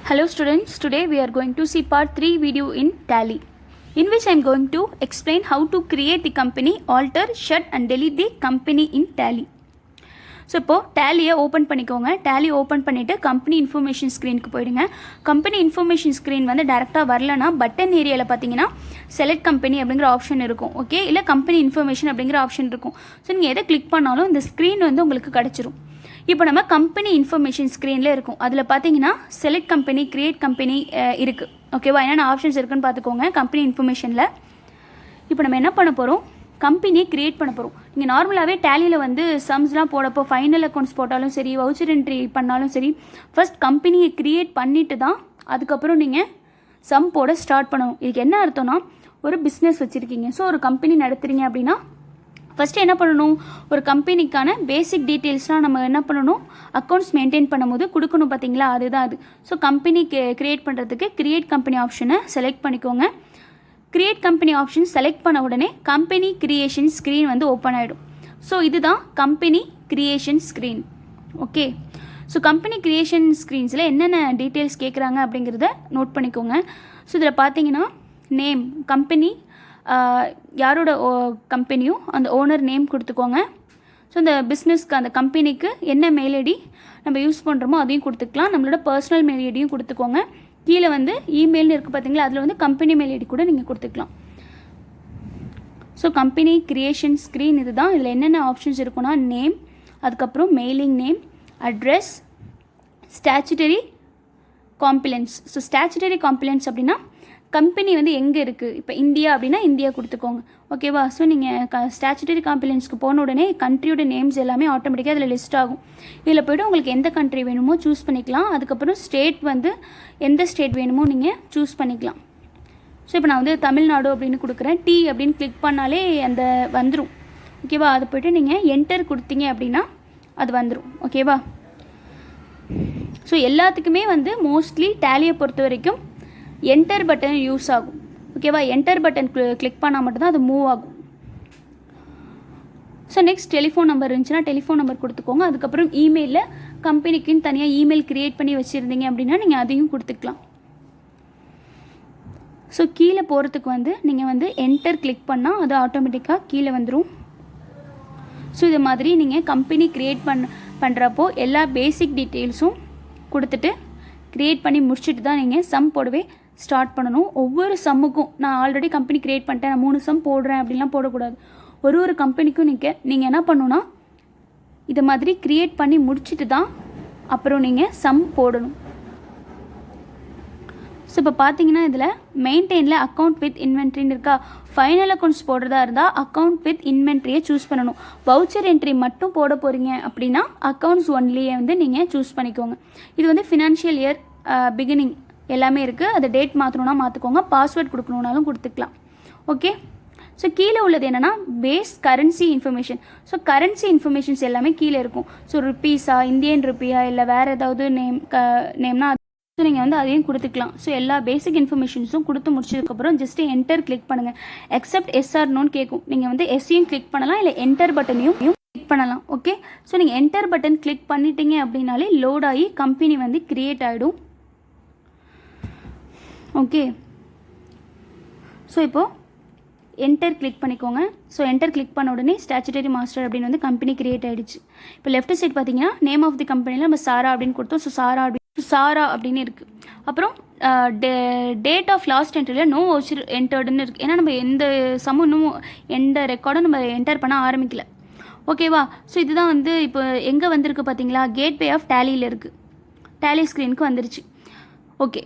Hello students, today we are going to see part 3 video in Tally, in which I am going to explain how to create the company, alter, shut and delete the company in Tally. So இப்போது டேலியை open பண்ணிக்கோங்க. Tally open பண்ணிவிட்டு company information ஸ்க்ரீனுக்கு போயிடுங்க. Company information screen வந்து டேரெக்டாக வரலனா button ஏரியாவில் பார்த்தீங்கன்னா select company அப்படிங்கிற ஆப்ஷன் இருக்கும். ஓகே, இல்லை கம்பெனி இன்ஃபர்மேஷன் அப்படிங்கிற ஆப்ஷன் இருக்கும். ஸோ நீங்கள் எதை கிளிக் பண்ணாலும் இந்த ஸ்க்ரீன் வந்து உங்களுக்கு கிடச்சிரும். இப்போ நம்ம கம்பெனி இன்ஃபர்மேஷன் ஸ்க்ரீனில் இருக்கும். அதில் பார்த்தீங்கன்னா செலக்ட் கம்பெனி, கிரியேட் கம்பெனி இருக்குது. ஓகேவா, என்னென்ன ஆப்ஷன்ஸ் இருக்குன்னு பார்த்துக்கோங்க கம்பெனி இன்ஃபர்மேஷனில். இப்போ நம்ம என்ன பண்ண போகிறோம், கம்பெனியை க்ரியேட் பண்ண போகிறோம். நீங்கள் நார்மலாகவே டேலியில் வந்து சம்ஸ்லாம் போடப்போ ஃபைனல் அக்கௌண்ட்ஸ் போட்டாலும் சரி, வவுச்சர் என்ட்ரி பண்ணாலும் சரி, ஃபஸ்ட் கம்பெனியை க்ரியேட் பண்ணிவிட்டு தான் அதுக்கப்புறம் நீங்கள் சம் போட ஸ்டார்ட் பண்ணணும். இதுக்கு என்ன அர்த்தம்னா, ஒரு பிஸ்னஸ் வச்சுருக்கீங்க, ஸோ ஒரு கம்பெனி நடத்துகிறீங்க அப்படின்னா ஃபஸ்ட்டு என்ன பண்ணணும், ஒரு கம்பெனிக்கான பேசிக் டீட்டெயில்ஸ்லாம் நம்ம என்ன பண்ணணும், அக்கௌண்ட்ஸ் மெயின்டைன் பண்ணும்போது கொடுக்கணும். பார்த்தீங்களா, அதுதான் அது. ஸோ கம்பெனி க்ரியேட் பண்ணுறதுக்கு க்ரியேட் கம்பெனி ஆப்ஷனை செலக்ட் பண்ணிக்கோங்க. கிரியேட் கம்பெனி ஆப்ஷன் செலக்ட் பண்ண உடனே கம்பெனி கிரியேஷன் ஸ்க்ரீன் வந்து ஓப்பன் ஆகிடும். ஸோ இதுதான் company creation screen. Okay, so company creation ஸ்க்ரீன்ஸில் என்னென்ன டீட்டெயில்ஸ் கேட்குறாங்க அப்படிங்கிறத நோட் பண்ணிக்கோங்க. ஸோ இதில் பார்த்தீங்கன்னா நேம், கம்பெனி யாரோட கம்பெனியும் அந்த ஓனர் நேம் கொடுத்துக்கோங்க. ஸோ இந்த பிஸ்னஸ்க்கு அந்த கம்பெனிக்கு என்ன மெயில் ஐடி நம்ம யூஸ் பண்ணுறோமோ அதையும் கொடுத்துக்கலாம். நம்மளோட பர்சனல் மெயில் ஐடியும் கொடுத்துக்கோங்க. கீழே வந்து இமெயில்னு இருக்குது பார்த்தீங்களா, அதில் வந்து கம்பெனி மெயில் ஐடி கூட நீங்கள் கொடுத்துக்கலாம். ஸோ கம்பெனி கிரியேஷன் ஸ்க்ரீன் இது தான். இதில் என்னென்ன ஆப்ஷன்ஸ் இருக்குன்னா, நேம், அதுக்கப்புறம் mailing name, address, statutory complaints. So statutory complaints அப்படின்னா கம்பெனி வந்து எங்கே இருக்குது, இப்போ இந்தியா அப்படின்னா இந்தியா கொடுத்துக்கோங்க. ஓகேவா, ஸோ நீங்கள் ஸ்டாச்சுட்டரி காம்ப்ளைண்ட்ஸ்க்கு போன உடனே கண்ட்ரியோட நேம்ஸ் எல்லாமே ஆட்டோமேட்டிக்காக அதில் லிஸ்ட் ஆகும். இதில் போய்ட்டு உங்களுக்கு எந்த கண்ட்ரி வேணுமோ சூஸ் பண்ணிக்கலாம். அதுக்கப்புறம் ஸ்டேட் வந்து எந்த ஸ்டேட் வேணுமோ நீங்கள் சூஸ் பண்ணிக்கலாம். ஸோ இப்போ நான் வந்து தமிழ்நாடு அப்படின்னு கொடுக்குறேன். டி அப்படின்னு கிளிக் பண்ணாலே அந்த வந்துடும். ஓகேவா, அதை போய்ட்டு நீங்கள் என்டர் கொடுத்தீங்க அப்படின்னா அது வந்துடும். ஓகேவா, ஸோ எல்லாத்துக்குமே வந்து மோஸ்ட்லி டேலியை பொறுத்த வரைக்கும் என்டர் பட்டன் யூஸ் ஆகும். ஓகேவா, என்டர் பட்டன் கிளிக் பண்ணால் மட்டும்தான் அது மூவ் ஆகும். ஸோ நெக்ஸ்ட் டெலிஃபோன் நம்பர் இருந்துச்சுன்னா டெலிஃபோன் நம்பர் கொடுத்துக்கோங்க. அதுக்கப்புறம் இமெயிலில் கம்பெனிக்குன்னு தனியாக இமெயில் க்ரியேட் பண்ணி வச்சுருந்தீங்க அப்படின்னா நீங்கள் அதையும் கொடுத்துக்கலாம். ஸோ கீழே போகிறதுக்கு வந்து நீங்கள் வந்து என்டர் கிளிக் பண்ணால் அது ஆட்டோமேட்டிக்காக கீழே வந்துடும். ஸோ இது மாதிரி நீங்கள் கம்பெனி க்ரியேட் பண்ணுறப்போ எல்லா பேசிக் டீட்டெயில்ஸும் கொடுத்துட்டு க்ரியேட் பண்ணி முடிச்சுட்டு தான் நீங்கள் சம் போடவே ஸ்டார்ட் பண்ணணும். ஒவ்வொரு சம்முக்கும் நான் ஆல்ரெடி கம்பெனி க்ரியேட் பண்ணிட்டேன், நான் 3 சம் போடுறேன் அப்படின்லாம் போடக்கூடாது. ஒரு கம்பெனிக்கும் நீங்கள் என்ன பண்ணணும்னா இது மாதிரி க்ரியேட் பண்ணி முடிச்சுட்டு தான் அப்புறம் நீங்கள் சம் போடணும். ஸோ இப்போ பார்த்தீங்கன்னா இதில் மெயின்டைனில் அக்கௌண்ட் வித் இன்வென்ட்ரின்னு இருக்கா. ஃபைனல் அக்கௌண்ட்ஸ் போடுறதா இருந்தால் அக்கௌண்ட் வித் இன்வென்ட்ரியை சூஸ் பண்ணணும். வவுச்சர் என்ட்ரி மட்டும் போட போகிறீங்க அப்படின்னா அக்கௌண்ட்ஸ் ஒன்லியை வந்து நீங்கள் சூஸ் பண்ணிக்கோங்க. இது வந்து ஃபினான்ஷியல் இயர் பிகினிங் எல்லாமே இருக்குது. அதை டேட் மாற்றணுன்னா மாற்றிக்கோங்க, பாஸ்வேர்ட் கொடுக்கணுன்னாலும் கொடுத்துக்கலாம். ஓகே, ஸோ கீழே உள்ளது என்னென்னா base currency information. So currency informations எல்லாமே கீழே இருக்கும். ஸோ ருப்பீஸா, இந்தியன் ருப்பியா, இல்லை வேறு ஏதாவது நேம்னா ஸோ நீங்கள் வந்து அதையும் கொடுத்துக்கலாம். ஸோ எல்லா பேசிக் இன்ஃபர்மேஷன்ஸும் கொடுத்து முடிச்சதுக்கப்புறம் ஜஸ்ட்டு என்டர் கிளிக் பண்ணுங்கள். எக்ஸப்ட் எஸ்ஆர்னோன்னு கேட்கும். நீங்கள் வந்து எஸ்ஸையும் கிளிக் பண்ணலாம், இல்லை என்டர் பட்டனையும் கிளிக் பண்ணலாம். ஓகே, ஸோ நீங்கள் என்டர் பட்டன் கிளிக் பண்ணிட்டீங்க அப்படின்னாலே லோட் ஆகி கம்பெனி வந்து க்ரியேட் ஆகிடும். ஓகே, ஸோ இப்போது என்டர் கிளிக் பண்ணிக்கோங்க. ஸோ என்டர் கிளிக் பண்ண உடனே ஸ்டாச்சுட்டரி மாஸ்டர் அப்படின்னு வந்து கம்பெனி க்ரியேட் ஆகிடுச்சு. இப்போ லெஃப்ட் சைட் பார்த்தீங்கன்னா நேம் ஆஃப் தி கம்பெனியில் நம்ம சாரா அப்படின்னு கொடுத்தோம். ஸோ சாரா அப்படின்னு இருக்குது. அப்புறம் டேட் ஆஃப் லாஸ்ட் என்ட்ரியில் நோ வவுச்சர் என்டர்டுன்னு இருக்குது. ஏன்னா நம்ம எந்த சம்மு இன்னும் எந்த ரெக்கார்டும் நம்ம என்டர் பண்ண ஆரம்பிக்கல. ஓகேவா, ஸோ இதுதான் வந்து இப்போ எங்கே வந்திருக்கு பார்த்தீங்களா, கேட்வே ஆஃப் டேலியில் இருக்குது. டேலி ஸ்க்ரீனுக்கு வந்துருச்சு. ஓகே,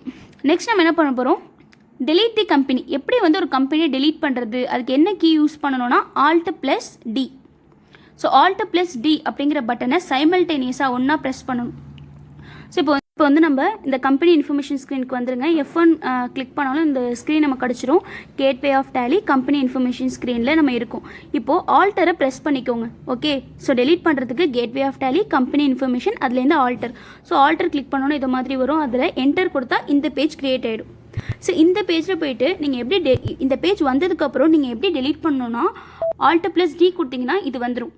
நெக்ஸ்ட் நம்ம என்ன பண்ண போகிறோம், delete தி கம்பெனி. எப்படி வந்து ஒரு கம்பெனியை delete பண்ணுறது, அதுக்கு என்ன கீ யூஸ் பண்ணணும்னா Alt+D. ஸோ Alt+D அப்படிங்கிற பட்டனை சைமல்டேனியஸாக ஒன்றா ப்ரெஸ் பண்ணணும். ஸோ இப்போ வந்து நம்ம இந்த கம்பெனி இன்ஃபர்மேஷன் ஸ்க்ரீனுக்கு வந்துருங்க. F1 கிளிக் பண்ணாலும் இந்த ஸ்க்ரீன் நம்ம கிடச்சிரும். Gateway of Tally company information ஸ்க்ரீனில் நம்ம இருக்கும். இப்போது ஆல்டரை ப்ரெஸ் பண்ணிக்கோங்க. ஓகே, ஸோ டெலீட் பண்ணுறதுக்கு gateway of Tally company information, அதுலேருந்து ஆல்டர். ஸோ ஆல்டர் கிளிக் பண்ணோன்னா இது மாதிரி வரும். அதில் என்டர் கொடுத்தா இந்த பேஜ் க்ரியேட் ஆகிடும். ஸோ இந்த பேஜில் போய்ட்டு நீங்கள் எப்படி இந்த பேஜ் வந்ததுக்கப்புறம் நீங்கள் எப்படி டெலீட் பண்ணணுன்னா Alt+D கொடுத்தீங்கன்னா இது வந்துடும்.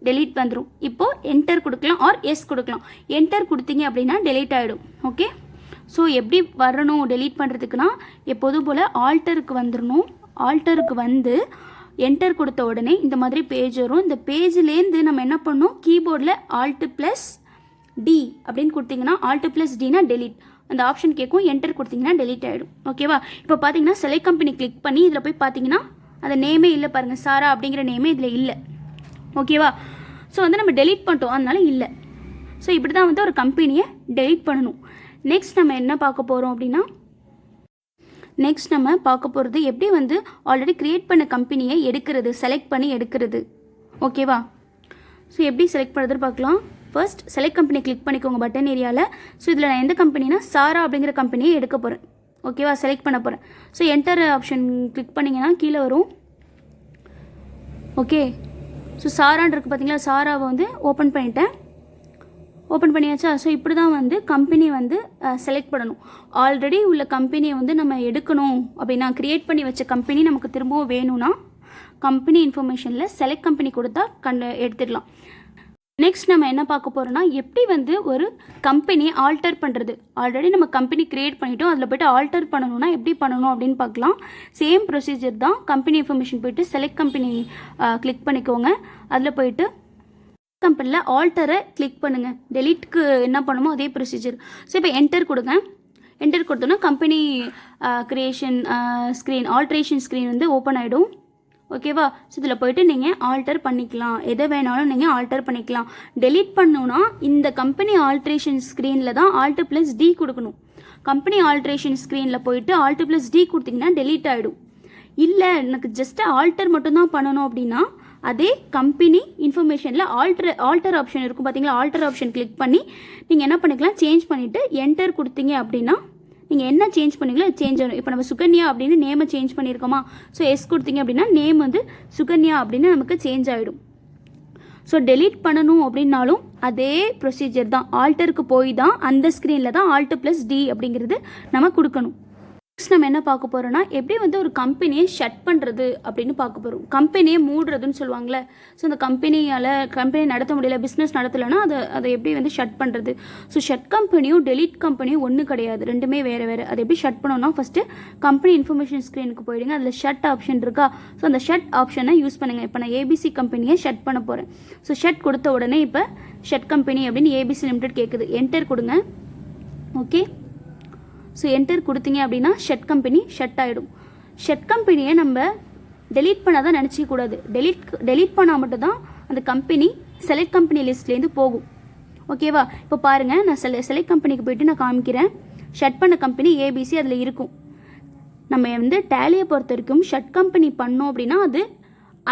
delete வந்துரும். இப்போ enter கொடுக்கலாம் or yes கொடுக்கலாம். enter கொடுத்தீங்க அப்படின்னா delete ஆயிடும். ஓகே, ஸோ எப்படி வரணும் டெலீட் பண்ணுறதுக்குனா எப்போதும் போல் ஆல்டருக்கு வந்துடணும். ஆல்டருக்கு வந்து என்டர் கொடுத்த உடனே இந்த மாதிரி பேஜ் வரும். இந்த பேஜ்லேருந்து நம்ம என்ன பண்ணணும், கீபோர்டில் Alt+D அப்படின்னு கொடுத்தீங்கன்னா Alt+Dனா டெலீட் அந்த ஆப்ஷன் கேட்கும். என்டர் கொடுத்தீங்கன்னா டெலீட் ஆகிடும். ஓகேவா? இப்போ பார்த்தீங்கன்னா செலக்ட் கம்பெனி கிளிக் பண்ணி இதில் போய் பார்த்தீங்கன்னா அந்த நேமே இல்லை பாருங்கள், சாரா அப்படிங்கிற நேமே இதில் இல்லை. ஓகேவா? ஸோ வந்து நம்ம டெலீட் பண்ணிட்டோம், அதனால இல்லை. ஸோ இப்படி தான் வந்து ஒரு கம்பெனியை டெலீட் பண்ணணும். நெக்ஸ்ட் நம்ம என்ன பார்க்க போகிறோம் அப்படின்னா, நெக்ஸ்ட் நம்ம பார்க்க போகிறது எப்படி வந்து ஆல்ரெடி க்ரியேட் பண்ண கம்பெனியை எடுக்கிறது, செலக்ட் பண்ணி எடுக்கிறது. ஓகேவா? ஸோ எப்படி செலக்ட் பண்ணுறதுன்னு பார்க்கலாம். ஃபர்ஸ்ட் செலக்ட் கம்பெனி கிளிக் பண்ணிக்கோங்க பட்டன் ஏரியாவில். ஸோ இதில் நான் எந்த கம்பெனினா சாரா அப்படிங்கிற கம்பெனியை எடுக்க போகிறேன். ஓகேவா? செலக்ட் பண்ண போகிறேன். ஸோ என்டர் ஆப்ஷன் கிளிக் பண்ணிங்கன்னா கீழே வரும். ஓகே, ஸோ சாரான்னு இருக்குது பார்த்தீங்களா, சாராவை வந்து ஓப்பன் பண்ணிட்டேன். ஓப்பன் பண்ணியாச்சா? ஸோ இப்படி தான் வந்து கம்பெனி வந்து செலக்ட் பண்ணணும். ஆல்ரெடி உள்ள கம்பெனியை வந்து நம்ம எடுக்கணும் அப்படின்னா, க்ரியேட் பண்ணி வச்ச கம்பெனி நமக்கு திரும்பவும் வேணும்னா கம்பெனி இன்ஃபர்மேஷனில் செலக்ட் கம்பெனி கொடுத்தா எடுத்துடலாம். நெக்ஸ்ட் நம்ம என்ன பார்க்க போகிறோம்னா, எப்படி வந்து ஒரு கம்பெனியை ஆல்டர் பண்ணுறது. ஆல்ரெடி நம்ம கம்பெனி க்ரியேட் பண்ணிட்டோம், அதில் போய்ட்டு ஆல்டர் பண்ணணும்னா எப்படி பண்ணணும் அப்படின்னு பார்க்கலாம். சேம் ப்ரொசீஜர் தான். கம்பெனி இன்ஃபர்மேஷன் போய்ட்டு செலக்ட் கம்பெனி கிளிக் பண்ணிக்கோங்க. அதில் போய்ட்டு கம்பெனியில் ஆல்டரை கிளிக் பண்ணுங்கள். டெலீட்க்கு என்ன பண்ணுமோ அதே ப்ரொசீஜர். ஸோ இப்போ என்டர் கொடுங்க. என்டர் கொடுத்தோன்னா company creation screen, alteration screen வந்து ஓப்பன் ஆகிடும். ஓகேவா? ஸோ இதில் போய்ட்டு நீங்கள் ஆல்டர் பண்ணிக்கலாம், எதை வேணாலும் நீங்கள் ஆல்டர் பண்ணிக்கலாம். டெலீட் பண்ணணுன்னா இந்த கம்பெனி ஆல்ட்ரேஷன் ஸ்க்ரீனில் தான் Alt+D கொடுக்கணும். கம்பெனி ஆல்ட்ரேஷன் ஸ்க்ரீனில் போய்ட்டு Alt+D கொடுத்தீங்கன்னா டெலீட் ஆகிடும். இல்லை எனக்கு ஜஸ்ட்டு ஆல்டர் மட்டும்தான் பண்ணணும் அப்படின்னா அதே கம்பெனி இன்ஃபர்மேஷனில் ஆல்டர் ஆப்ஷன் இருக்கும் பார்த்தீங்களா, ஆல்டர் ஆப்ஷன் கிளிக் பண்ணி நீங்கள் என்ன பண்ணிக்கலாம், சேஞ்ச் பண்ணிவிட்டு என்டர் கொடுத்தீங்க அப்படின்னா நீங்கள் என்ன சேஞ்ச் பண்ணீங்களோ அது சேஞ்ச் ஆகும். இப்போ நம்ம சுகன்யா அப்படின்னு நேமை சேஞ்ச் பண்ணியிருக்கோமா, ஸோ எஸ் கொடுத்தீங்க அப்படின்னா நேம் வந்து சுகன்யா அப்படின்னு நமக்கு சேஞ்ச் ஆகிடும். ஸோ டெலீட் பண்ணணும் அப்படின்னாலும் அதே ப்ரொசீஜர் தான். ஆல்டருக்கு போய் தான் அந்த ஸ்க்ரீனில் தான் Alt+D அப்படிங்கிறது நம்ம கொடுக்கணும். நெக்ஸ்ட் நம்ம என்ன பார்க்க போகிறோன்னா, எப்படி வந்து ஒரு கம்பெனியை ஷட் பண்ணுறது அப்படின்னு பார்க்க போகிறோம். கம்பெனியை மூடுறதுன்னு சொல்லுவாங்களே, ஸோ அந்த கம்பெனி நடத்த முடியல, பிஸ்னஸ் நடத்தலைன்னா அதை எப்படி வந்து ஷட் பண்ணுறது. ஸோ ஷட் கம்பெனியும் டெலீட் கம்பெனியும் ஒன்றும் கிடையாது, ரெண்டுமே வேறு வேறு. அதை எப்படி ஷட் பண்ணணும்னா, ஃபஸ்ட்டு கம்பெனி இன்ஃபர்மேஷன் ஸ்க்ரீனுக்கு போயிடுங்க. அதில் ஷட் ஆப்ஷன் இருக்கா, ஸோ அந்த ஷட் ஆப்ஷனை யூஸ் பண்ணுங்கள். இப்போ நான் ஏபிசி கம்பெனியை ஷட் பண்ண போகிறேன். ஸோ ஷட் கொடுத்த உடனே இப்போ ஷட் கம்பெனி அப்படின்னு ஏபிசி லிமிடெட் கேட்குது. என்டர் கொடுங்க. ஓகே, ஸோ என்டர் கொடுத்தீங்க அப்படின்னா ஷட் கம்பெனி ஷட் ஆகிடும். ஷட் கம்பெனியை நம்ம டெலீட் பண்ணால் தான் நினச்சிக்கூடாது. டெலீட் பண்ணால் மட்டும்தான் அந்த கம்பெனி செலக்ட் கம்பெனி லிஸ்ட்லேருந்து போகும். ஓகேவா? இப்போ பாருங்கள், நான் செலக்ட் கம்பெனிக்கு போய்ட்டு நான் காமிக்கிறேன். ஷட் பண்ண கம்பெனி ஏபிசி அதில் இருக்கும். நம்ம வந்து டேலியை பொறுத்த வரைக்கும் ஷட் கம்பெனி பண்ணோம் அப்படின்னா அது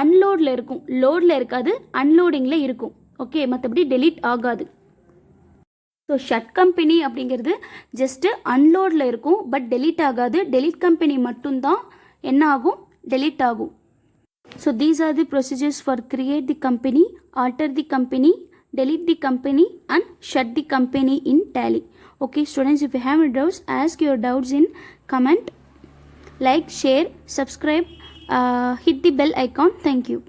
அன்லோடில் இருக்கும், லோடில் இருக்காது, அன்லோடிங்கில் இருக்கும். ஓகே, மற்றபடி டெலீட் ஆகாது. ஸோ ஷட் கம்பெனி அப்படிங்கிறது ஜஸ்ட்டு அன்லோடில் இருக்கும், பட் டெலீட் ஆகாது. டெலீட் கம்பெனி மட்டும்தான் என்ன ஆகும், டெலீட் ஆகும். So these are the procedures for create the company, alter the company, delete the company and shut the company in Tally. Okay students, if you have any doubts, ask your doubts in comment, like, share, subscribe, hit the bell icon. Thank you.